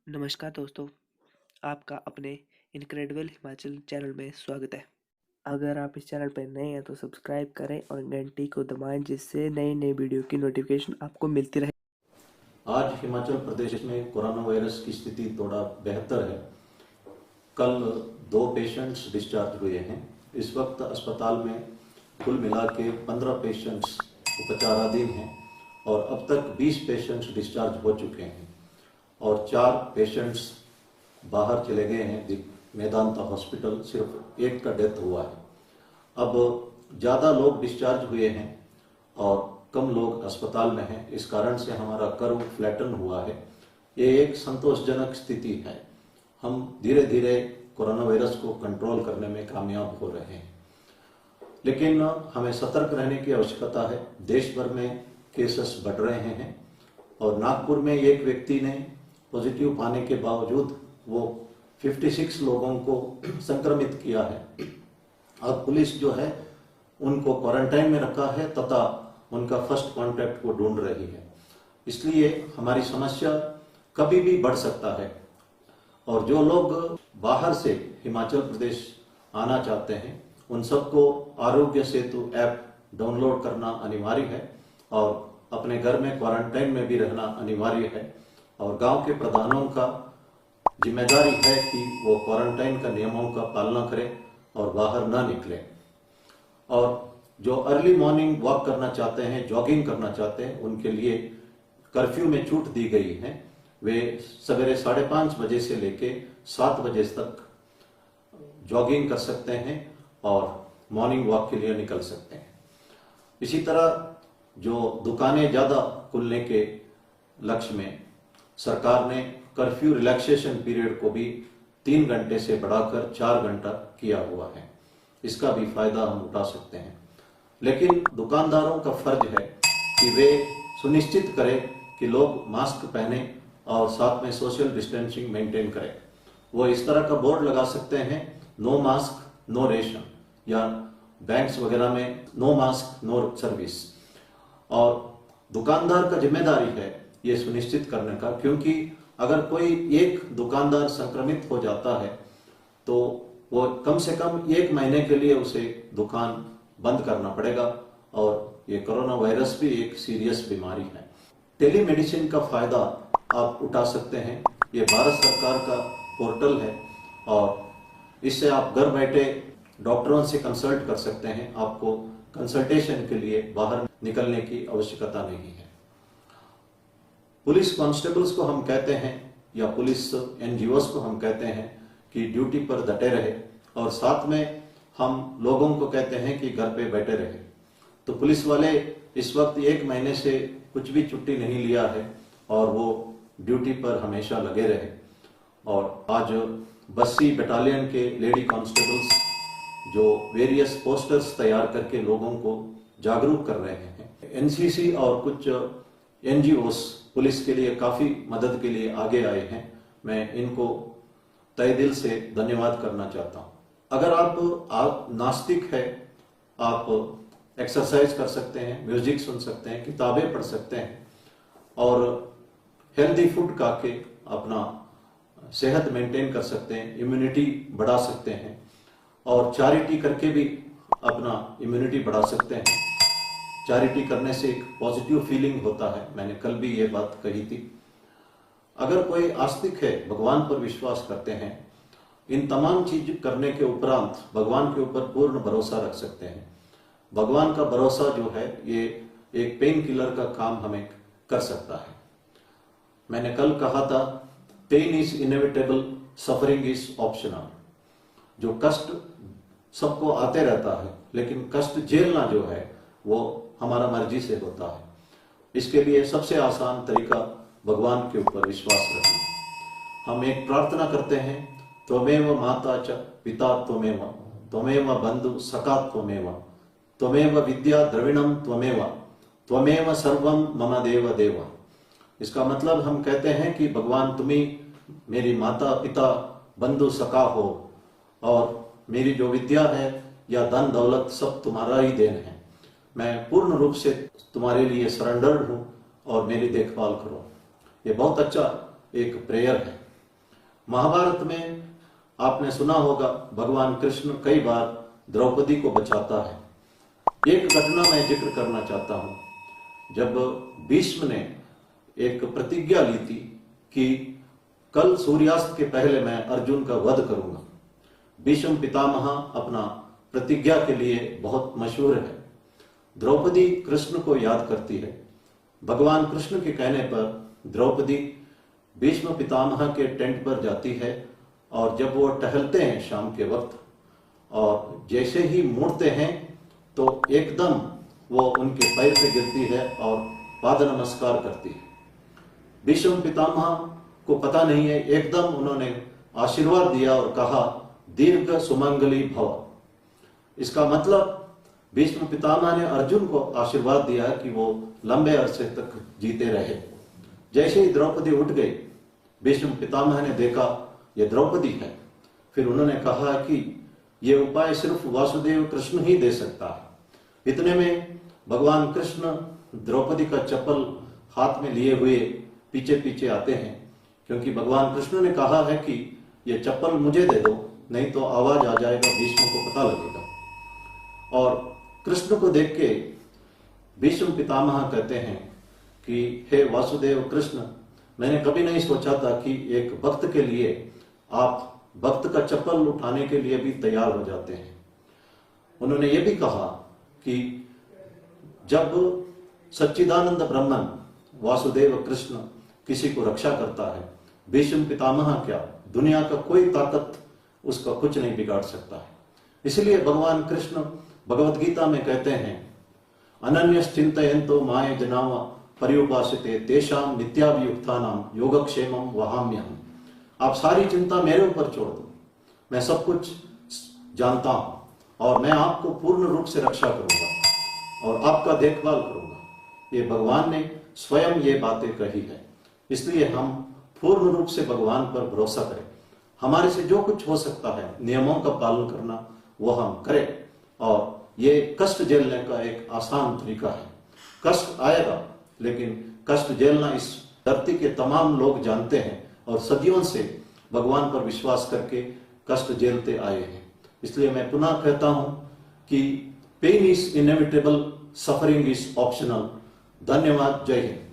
नमस्कार दोस्तों, आपका अपने इनक्रेडिबल हिमाचल चैनल में स्वागत है। अगर आप इस चैनल पर नए हैं तो सब्सक्राइब करें और घंटी को दबाएं जिससे नई नई वीडियो की नोटिफिकेशन आपको मिलती रहे। आज हिमाचल प्रदेश में कोरोना वायरस की स्थिति थोड़ा बेहतर है। कल 2 पेशेंट्स डिस्चार्ज हुए हैं। इस वक्त अस्पताल में कुल मिला के 15 पेशेंट्स उपचाराधीन हैं और अब तक 20 पेशेंट्स डिस्चार्ज हो चुके हैं और 4 पेशेंट्स बाहर चले गए हैं मेदांता हॉस्पिटल। सिर्फ एक का डेथ हुआ है। अब ज़्यादा लोग डिस्चार्ज हुए हैं और कम लोग अस्पताल में हैं। इस कारण से हमारा कर्व फ्लैटन हुआ है। ये एक संतोषजनक स्थिति है। हम धीरे धीरे कोरोना वायरस को कंट्रोल करने में कामयाब हो रहे हैं, लेकिन हमें सतर्क रहने की आवश्यकता है। देश भर में केसेस बढ़ रहे हैं और नागपुर में एक व्यक्ति ने पॉजिटिव पाने के बावजूद वो 56 लोगों को संक्रमित किया है। अब पुलिस जो है उनको क्वारंटाइन में रखा है तथा उनका फर्स्ट कांटेक्ट को ढूंढ रही है। इसलिए हमारी समस्या कभी भी बढ़ सकता है और जो लोग बाहर से हिमाचल प्रदेश आना चाहते हैं उन सबको आरोग्य सेतु ऐप डाउनलोड करना अनिवार्य है और अपने घर में क्वारंटाइन में भी रहना अनिवार्य है और गांव के प्रधानों का जिम्मेदारी है कि वो क्वारंटाइन का नियमों का पालना करें और बाहर ना निकलें। और जो अर्ली मॉर्निंग वॉक करना चाहते हैं, जॉगिंग करना चाहते हैं, उनके लिए कर्फ्यू में छूट दी गई है। वे सवेरे 5:30 बजे से लेके 7 बजे तक जॉगिंग कर सकते हैं और मॉर्निंग वॉक के लिए निकल सकते हैं। इसी तरह जो दुकानें ज़्यादा खुलने के लक्ष्य में सरकार ने कर्फ्यू रिलैक्सेशन पीरियड को भी 3 घंटे से बढ़ाकर 4 घंटा किया हुआ है। इसका भी फायदा हम उठा सकते हैं, लेकिन दुकानदारों का फर्ज है कि वे सुनिश्चित करें कि लोग मास्क पहने और साथ में सोशल डिस्टेंसिंग मेंटेन करें। वो इस तरह का बोर्ड लगा सकते हैं, नो मास्क नो रेशन, या बैंक्स वगैरह में नो मास्क नो सर्विस। और दुकानदार का जिम्मेदारी है ये सुनिश्चित करने का, क्योंकि अगर कोई एक दुकानदार संक्रमित हो जाता है तो वो कम से कम 1 महीने के लिए उसे दुकान बंद करना पड़ेगा और ये कोरोना वायरस भी एक सीरियस बीमारी है। टेलीमेडिसिन का फायदा आप उठा सकते हैं। ये भारत सरकार का पोर्टल है और इससे आप घर बैठे डॉक्टरों से कंसल्ट कर सकते हैं। आपको कंसल्टेशन के लिए बाहर निकलने की आवश्यकता नहीं है। पुलिस कांस्टेबल्स को हम कहते हैं या पुलिस एनजीओस को हम कहते हैं कि ड्यूटी पर डटे रहे और साथ में हम लोगों को कहते हैं कि घर पे बैठे रहे। तो पुलिस वाले इस वक्त 1 महीने से कुछ भी छुट्टी नहीं लिया है और वो ड्यूटी पर हमेशा लगे रहे। और आज 82 बटालियन के लेडी कांस्टेबल्स जो वेरियस पोस्टर्स तैयार करके लोगों को जागरूक कर रहे हैं। एनसीसी और कुछ एनजीओस पुलिस के लिए काफी मदद के लिए आगे आए हैं। मैं इनको तहे दिल से धन्यवाद करना चाहता हूं। अगर आप नास्तिक है, आप एक्सरसाइज कर सकते हैं, म्यूजिक सुन सकते हैं, किताबें पढ़ सकते हैं और हेल्दी फूड खा के अपना सेहत मेंटेन कर सकते हैं, इम्यूनिटी बढ़ा सकते हैं और चैरिटी करके भी अपना इम्यूनिटी बढ़ा सकते हैं। चैरिटी करने से एक पॉजिटिव फीलिंग होता है। मैंने कल भी ये बात कही थी। अगर कोई आस्तिक है, भगवान पर विश्वास करते हैं, इन तमाम चीज करने के उपरांत भगवान के ऊपर पूर्ण भरोसा रख सकते हैं। भगवान का भरोसा जो है ये एक पेन किलर का काम हमें कर सकता है। मैंने कल कहा था, pain is inevitable, suffering is optional. जो कष्ट सबको आते रहता है, लेकिन कष्ट झेलना जो है वो हमारा मर्जी से होता है। इसके लिए सबसे आसान तरीका भगवान के ऊपर विश्वास रखना। हम एक प्रार्थना करते हैं, त्वमेव माता च पिता त्वमेव, त्वमेव बंधु सखा त्वमेव, त्वमेव विद्या द्रविणम त्वमेव, त्वमेव सर्वम मम देव देव। इसका मतलब हम कहते हैं कि भगवान तुम ही मेरी माता पिता बंधु सखा हो और मेरी जो विद्या है या धन दौलत सब तुम्हारा ही देन है। मैं पूर्ण रूप से तुम्हारे लिए सरेंडर्ड हूं और मेरी देखभाल करो। ये बहुत अच्छा एक प्रेयर है। महाभारत में आपने सुना होगा भगवान कृष्ण कई बार द्रौपदी को बचाता है। एक घटना मैं जिक्र करना चाहता हूं। जब भीष्म ने एक प्रतिज्ञा ली थी कि कल सूर्यास्त के पहले मैं अर्जुन का वध करूंगा। भीष्म पितामह अपना प्रतिज्ञा के लिए बहुत मशहूर है। द्रौपदी कृष्ण को याद करती है। भगवान कृष्ण के कहने पर द्रौपदी भीष्म पितामह के टेंट पर जाती है और जब वो टहलते हैं शाम के वक्त और जैसे ही मुड़ते हैं तो एकदम वो उनके पैर पे गिरती है और पाद नमस्कार करती है। भीष्म पितामह को पता नहीं है, एकदम उन्होंने आशीर्वाद दिया और कहा दीर्घ सुमंगली भव। इसका मतलब भीष्म पितामह ने अर्जुन को आशीर्वाद दिया कि वो लंबे अरसे तक जीते रहे। जैसे ही द्रौपदी उठ गई, भीष्म पितामह ने देखा ये द्रौपदी है। फिर उन्होंने कहा कि ये उपाय सिर्फ वासुदेव कृष्ण ही दे सकता है। इतने में भगवान कृष्ण द्रौपदी का चप्पल हाथ में लिए हुए पीछे पीछे आते हैं, क्योंकि भगवान कृष्ण ने कहा है कि ये चप्पल मुझे दे दो, नहीं तो आवाज आ जाएगा, भीष्म को पता लगेगा। और कृष्ण को देख के भीष्म पितामह कहते हैं कि हे वासुदेव कृष्ण, मैंने कभी नहीं सोचा था कि एक भक्त के लिए आप भक्त का चप्पल उठाने के लिए भी तैयार हो जाते हैं। उन्होंने ये भी कहा कि जब सच्चिदानंद ब्रह्मन वासुदेव कृष्ण किसी को रक्षा करता है, भीष्म पितामह क्या, दुनिया का कोई ताकत उसका कुछ नहीं बिगाड़ सकता है। इसलिए भगवान कृष्ण भगवत गीता में कहते हैं अनन्यश्चिन्तयन्तो माय जनाव पर्युपासिते तेषां नित्याभियुक्तानां योगक्षेमं वहाम्यहम्। आप सारी चिंता मेरे ऊपर छोड़ दो, मैं सब कुछ जानता हूं और मैं आपको पूर्ण रूप से रक्षा करूंगा और आपका देखभाल करूंगा। ये भगवान ने स्वयं ये बातें कही है। इसलिए हम पूर्ण रूप से भगवान पर भरोसा करें। हमारे से जो कुछ हो सकता है नियमों का पालन करना वो हम करें। और ये कष्ट झेलने का एक आसान तरीका है। कष्ट आएगा, लेकिन कष्ट झेलना इस धरती के तमाम लोग जानते हैं और सदियों से भगवान पर विश्वास करके कष्ट झेलते आए हैं। इसलिए मैं पुनः कहता हूं कि pain is inevitable, suffering is optional. धन्यवाद। जय हिंद।